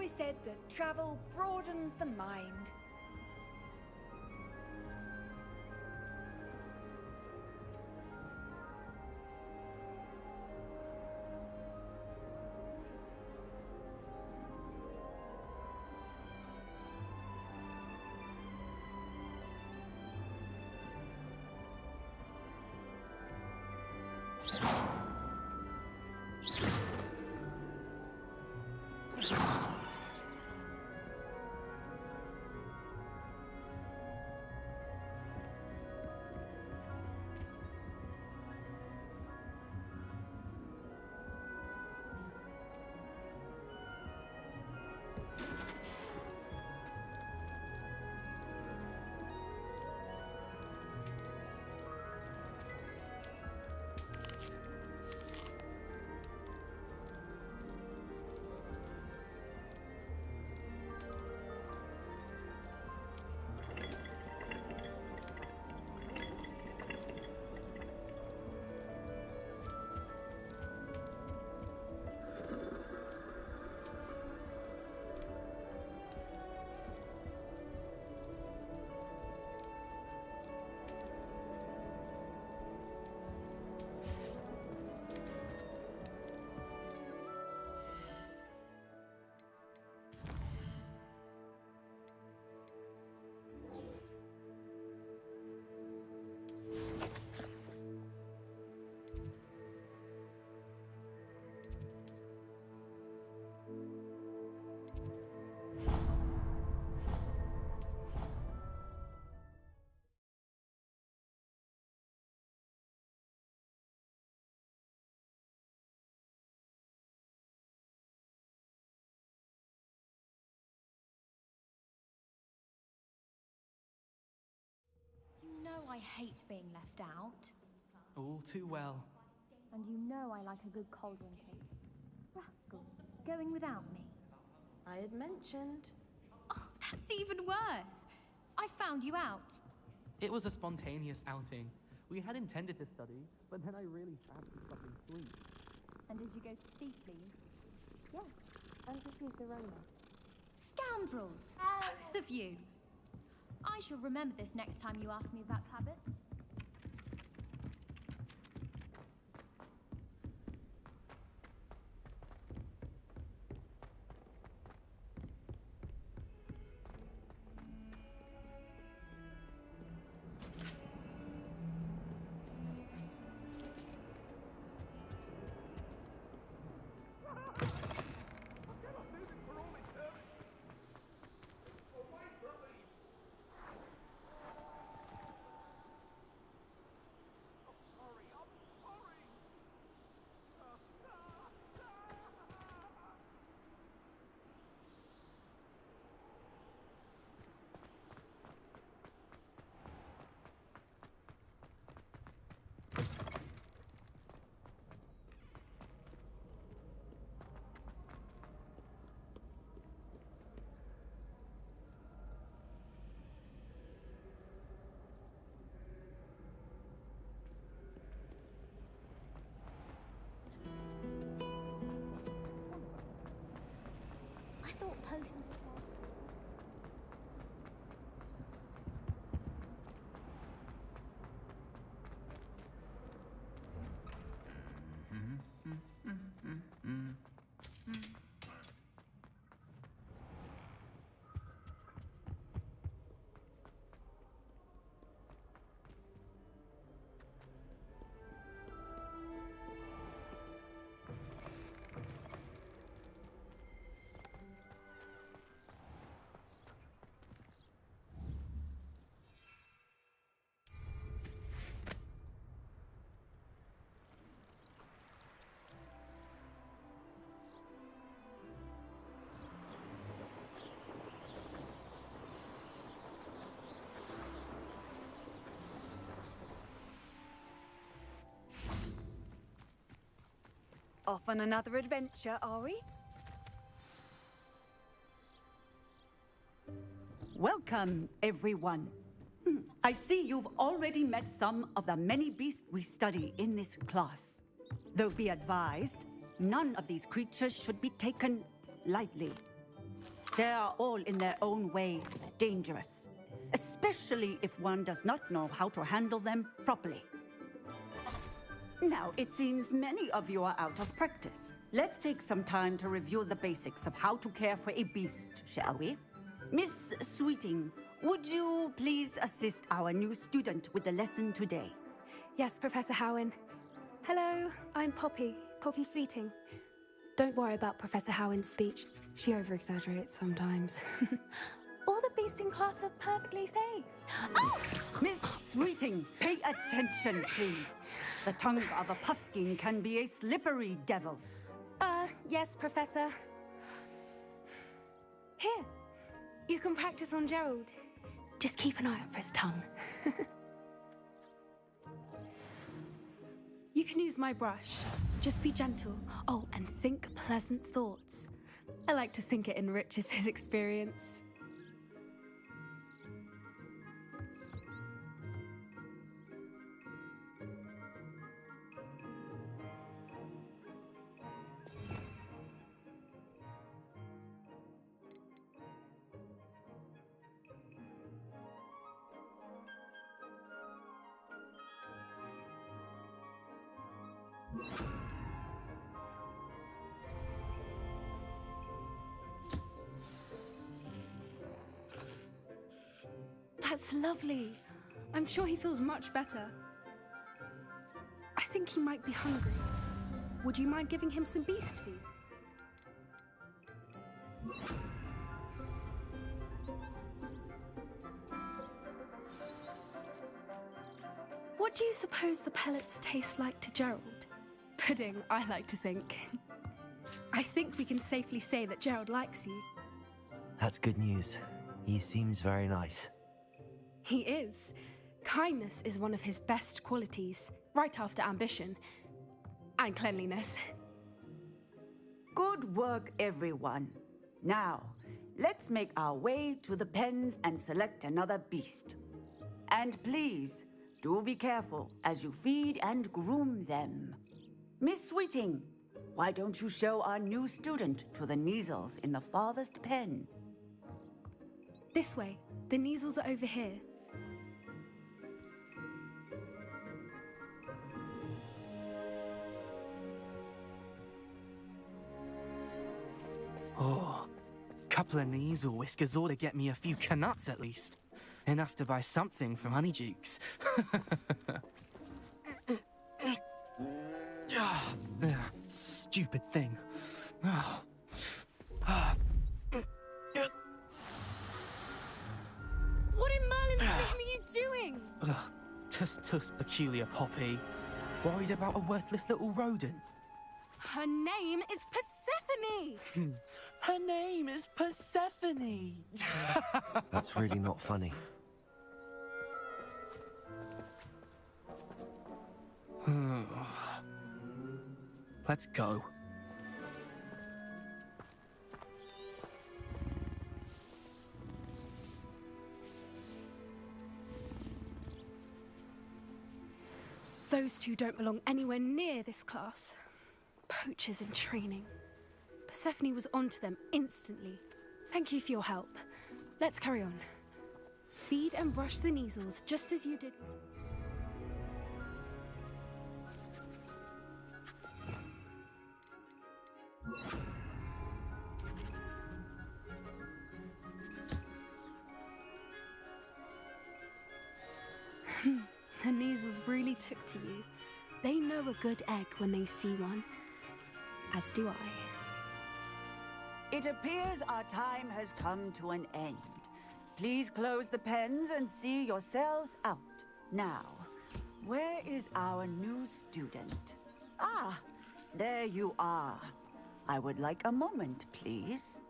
always said that travel broadens the mind. You know I hate being left out. All too well. And you know I like a good cauldron cake. Rascal, going without me. I had mentioned. Oh, that's even worse. I found you out. It was a spontaneous outing. We had intended to study, but then I really fancied something sweet. And did you go to Steve, please? Yes, and just use the Rona. Scoundrels! Both of you! I shall remember this next time you ask me about Clabbit. I thought potions were Off on another adventure, are we? Welcome, everyone. I see you've already met some of the many beasts we study in this class. Though be advised, none of these creatures should be taken lightly. They are all in their own way dangerous, especially if one does not know how to handle them properly. Now, it seems many of you are out of practice. Let's take some time to review the basics of how to care for a beast, shall we? Miss Sweeting, would you please assist our new student with the lesson today? Yes, Professor Howen. Hello, I'm Poppy Sweeting. Don't worry about Professor Howen's speech. She over-exaggerates sometimes. All the beasts in class are perfectly safe. Oh! Miss Sweeting, pay attention, please. The tongue of a puffskein can be a slippery devil. Yes, Professor. Here, you can practice on Gerald. Just keep an eye out for his tongue. You can use my brush. Just be gentle. Oh, and think pleasant thoughts. I like to think it enriches his experience. That's lovely. I'm sure he feels much better. I think he might be hungry. Would you mind giving him some beast feed? What do you suppose the pellets taste like to Gerald? Pudding, I like to think. I think we can safely say that Gerald likes you. That's good news. He seems very nice. He is. Kindness is one of his best qualities, right after ambition. And cleanliness. Good work, everyone. Now, let's make our way to the pens and select another beast. And please, do be careful as you feed and groom them. Miss Sweeting, why don't you show our new student to the Neasels in the farthest pen? This way. The Neasels are over here. Oh, couple of Neasel whiskers ought to get me a few canuts at least. Enough to buy something from Honeydukes. Stupid thing. What in Merlin's name are you doing? Tuss, peculiar Poppy. Worried about a worthless little rodent. Her name is Persephone! Her name is Persephone! That's really not funny. Let's go. Those two don't belong anywhere near this class. Poachers in training. Persephone was onto them instantly. Thank you for your help. Let's carry on. Feed and brush the Neasels just as you did. The Neasels really took to you. They know a good egg when they see one. As do I. It appears our time has come to an end. Please close the pens and see yourselves out. Now, where is our new student? Ah, there you are. I would like a moment, please.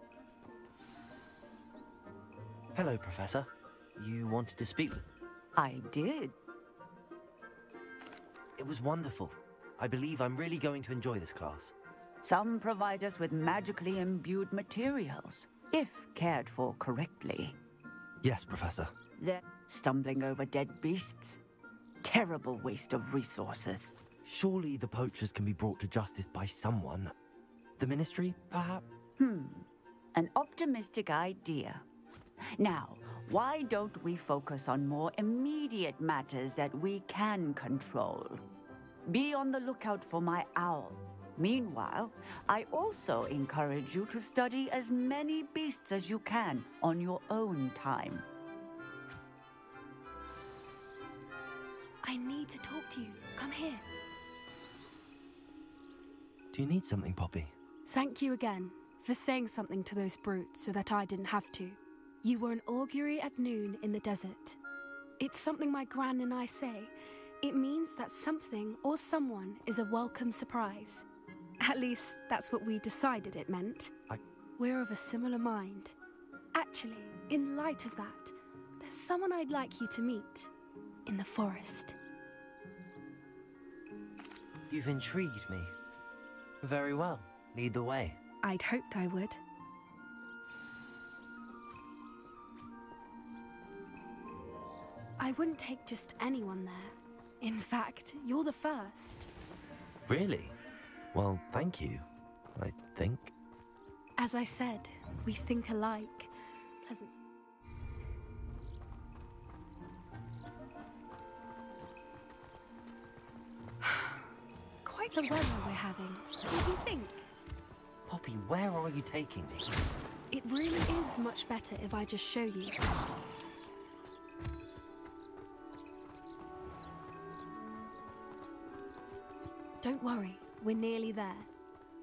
Hello, Professor. You wanted to speak? I did. It was wonderful. I believe I'm really going to enjoy this class. Some provide us with magically imbued materials, if cared for correctly. Yes, Professor. They're stumbling over dead beasts. Terrible waste of resources. Surely the poachers can be brought to justice by someone. The Ministry, perhaps? An optimistic idea. Now, why don't we focus on more immediate matters that we can control? Be on the lookout for my owl. Meanwhile, I also encourage you to study as many beasts as you can on your own time. I need to talk to you. Come here. Do you need something, Poppy? Thank you again for saying something to those brutes so that I didn't have to. You were an augury at noon in the desert. It's something my gran and I say. It means that something or someone is a welcome surprise. At least, that's what we decided it meant. We're of a similar mind. Actually, in light of that, there's someone I'd like you to meet in the forest. You've intrigued me. Very well. Lead the way. I'd hoped I would. I wouldn't take just anyone there. In fact, you're the first. Really? Well, thank you, I think. As I said, we think alike. Pleasant. Quite the weather we're having. What do you think? Poppy, where are you taking me? It really is much better if I just show you. Don't worry, we're nearly there.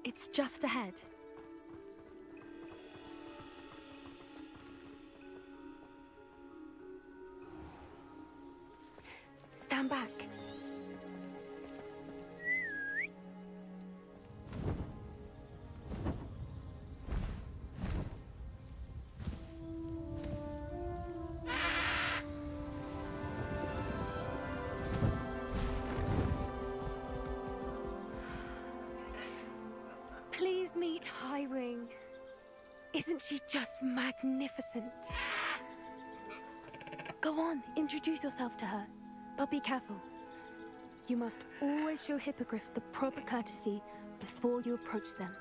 It's just ahead. Stand back. Please meet Highwing. Isn't she just magnificent? Go on, introduce yourself to her. But be careful. You must always show hippogriffs the proper courtesy before you approach them.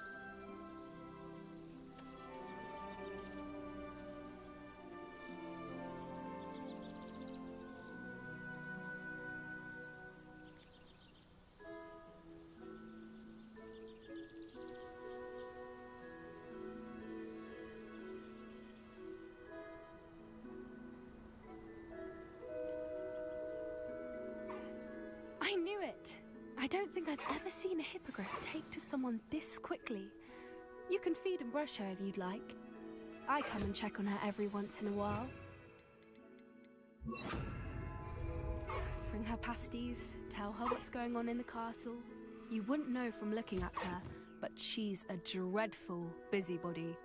I knew it! I don't think I've ever seen a hippogriff take to someone this quickly. You can feed and brush her if you'd like. I come and check on her every once in a while. Bring her pasties, tell her what's going on in the castle. You wouldn't know from looking at her, but she's a dreadful busybody.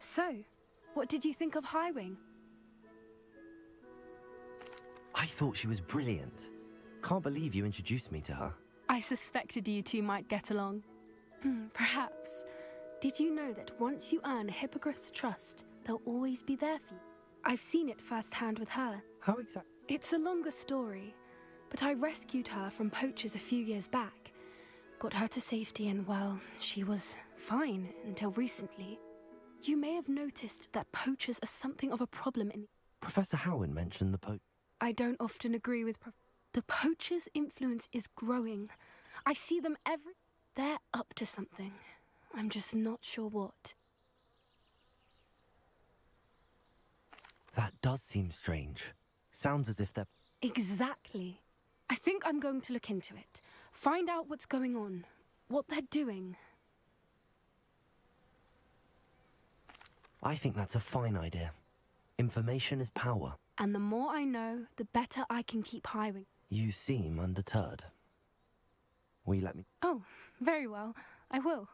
So, what did you think of Highwing? I thought she was brilliant. Can't believe you introduced me to her. I suspected you two might get along. Perhaps. Did you know that once you earn a hippogriff's trust, they'll always be there for you? I've seen it firsthand with her. How exactly? It's a longer story, but I rescued her from poachers a few years back. Got her to safety and, well, she was fine until recently. You may have noticed that poachers are something of a problem in... Professor Howard mentioned the poach. I don't often agree with... The poachers' influence is growing. I see them every... They're up to something. I'm just not sure what. That does seem strange. Sounds as if they're... Exactly. I think I'm going to look into it. Find out what's going on. What they're doing. I think that's a fine idea. Information is power. And the more I know, the better I can keep Highwing. You seem undeterred. Will you let me? Oh, very well. I will.